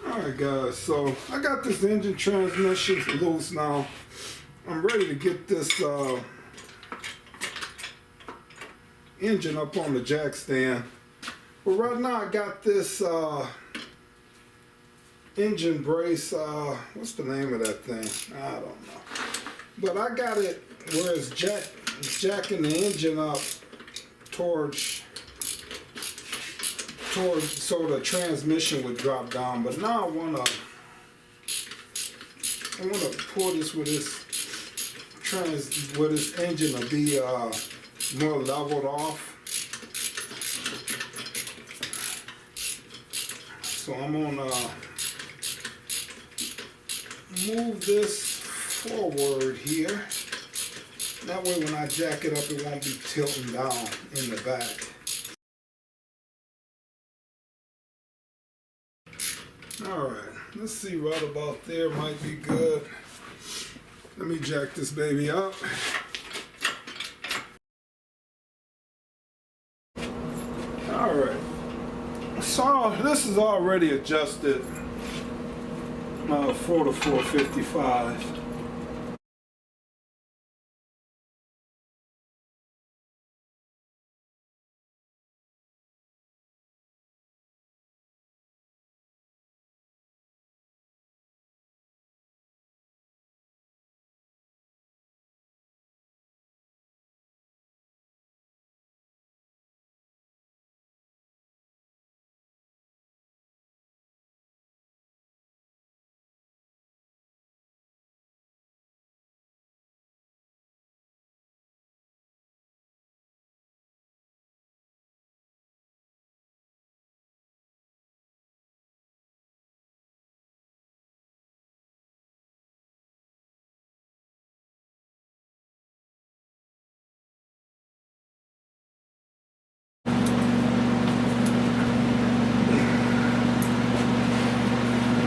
Alright guys, so I got this engine transmission loose now. I'm ready to get this engine up on the jack stand. But right now I got this engine brace, what's the name of that thing? I don't know. But I got it where it's jacking the engine up towards so the transmission would drop down. But now I wanna pull this with this engine to be more leveled off. So I'm gonna move this forward here. That way when I jack it up, it won't be tilting down in the back. Alright, let's see, right about there might be good. Let me jack this baby up. Alright, so this is already adjusted for the 455.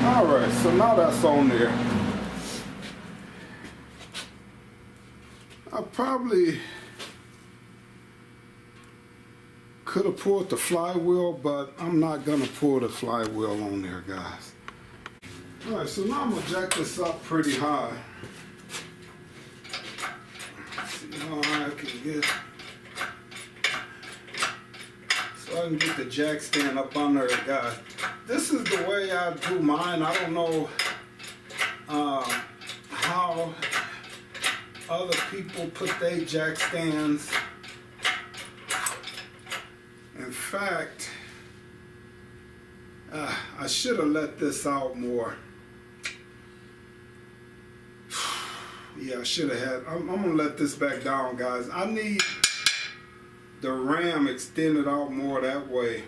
Alright, so now that's on there. I probably could have pulled the flywheel, but I'm not gonna pull the flywheel on there, guys. Alright, so now I'm gonna jack this up pretty high. See how high I can get. So I can get the jack stand up under it, guys. This is the way I do mine. I don't know how other people put their jack stands. In fact, I should have let this out more. Yeah, I should have had. I'm gonna let this back down, guys. I need the ram extended out more that way.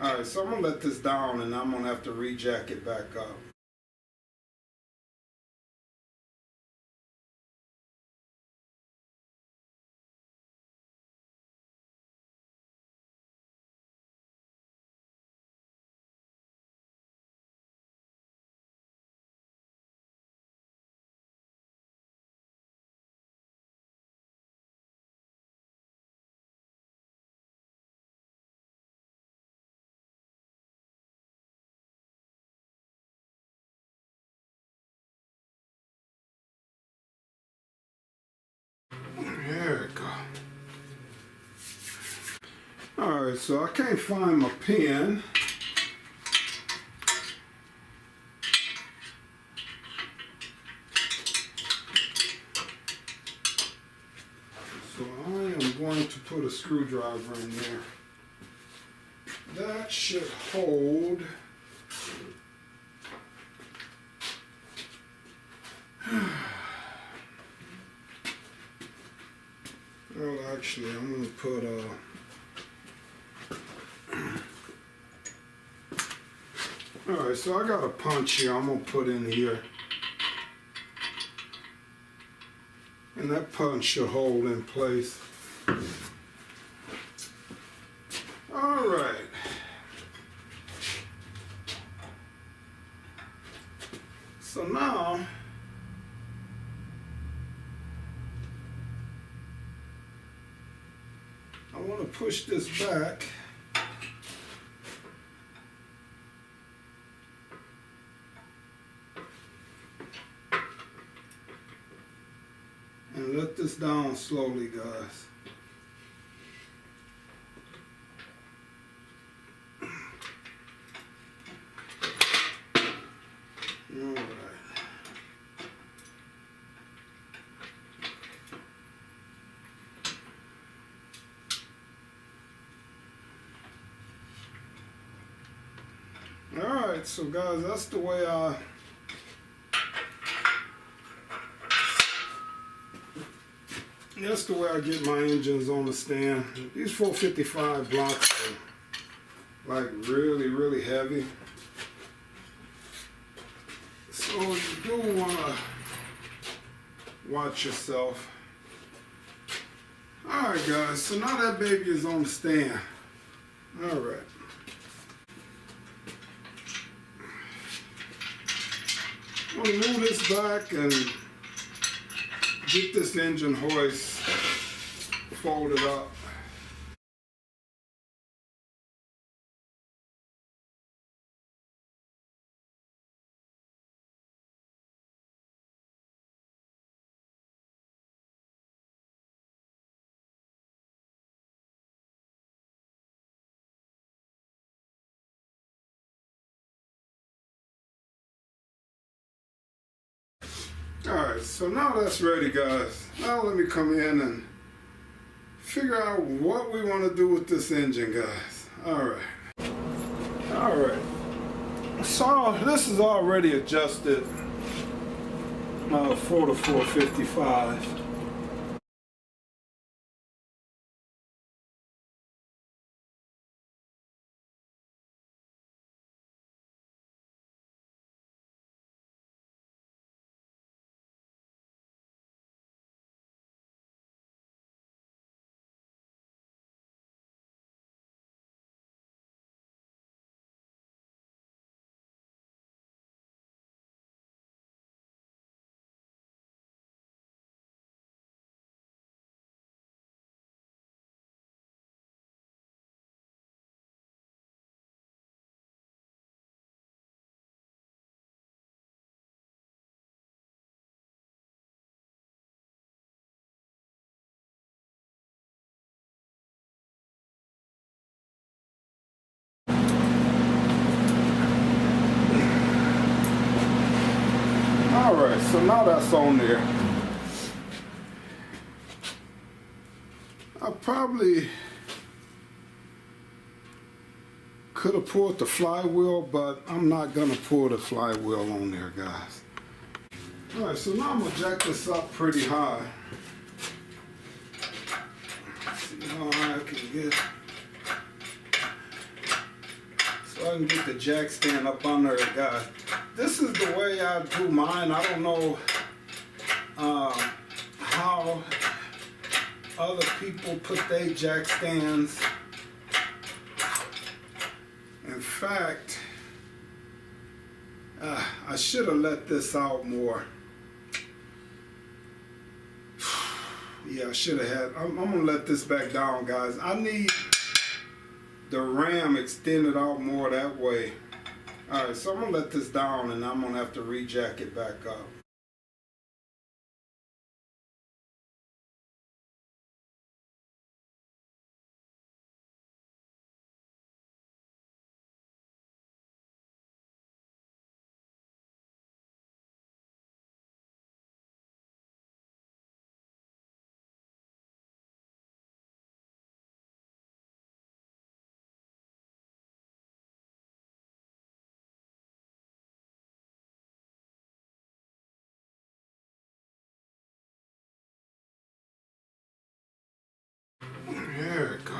Alright, so I'm gonna let this down and I'm gonna have to re-jack it back up. There we go. Alright, so I can't find my pen. So I am going to put a screwdriver in there. That should hold. Well, actually, I'm going to put Alright, so I got a punch here I'm going to put in here. And that punch should hold in place. Alright. So now, I want to push this back. let this down slowly, guys. Alright. Alright, so guys, that's the way I get my engines on the stand. These 455 blocks are like really, really heavy. So you do want to watch yourself. Alright guys, so now that baby is on the stand. Alright. I'm going to move this back and get this engine hoist folded up. Alright, so now that's ready, guys. Now let me come in and figure out what we want to do with this engine, guys. Alright. Alright. So this is already adjusted for the 455. Alright, so now that's on there. I probably could have pulled the flywheel, but I'm not going to pull the flywheel on there, guys. Alright, so now I'm going to jack this up pretty high. See how high I can get. So I can get the jack stand up under it, guys. This is the way I do mine. I don't know how other people put their jack stands. In fact, I should have let this out more. Yeah, I should have had. I'm gonna let this back down, guys. I need the ram extended out more that way. Alright, so I'm gonna let this down and I'm gonna have to re-jack it back up. There we go.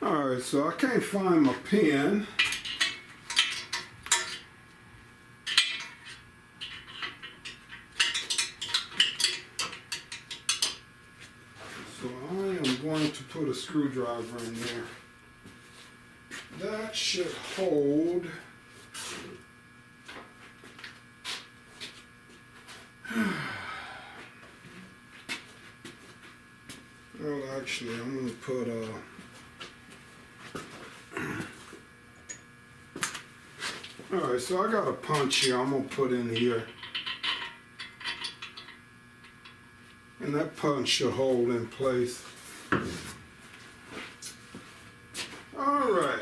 Alright, so I can't find my pen. So I am going to put a screwdriver in there. That should hold. Well, actually, I'm going to put Alright, so I got a punch here I'm going to put in here. And that punch should hold in place. All right.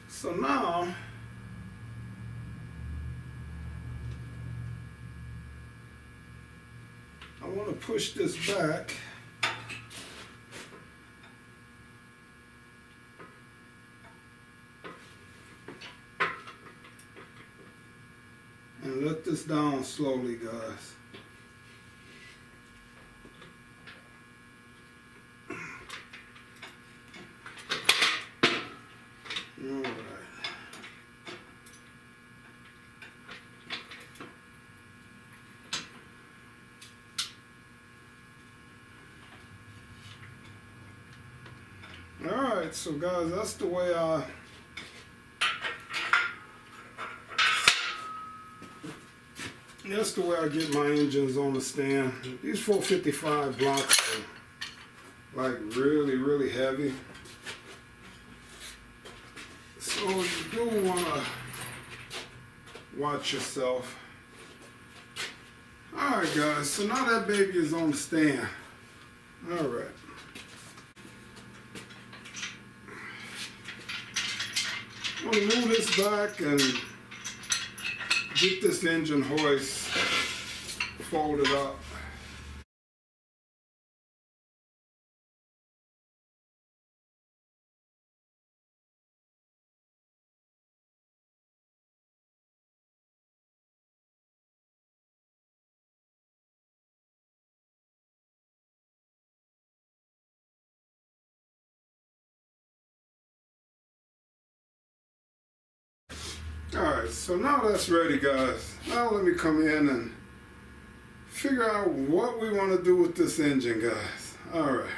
So now, I want to push this back. And let this down slowly, guys. All right. All right, so guys, that's the way I get my engines on the stand. These 455 blocks are like really, really heavy. So you do want to watch yourself. All right, guys, so now that baby is on the stand. All right. I'm going to move this back and get this engine hoist folded up. Alright, so now that's ready, guys. Now let me come in and figure out what we want to do with this engine, guys. Alright.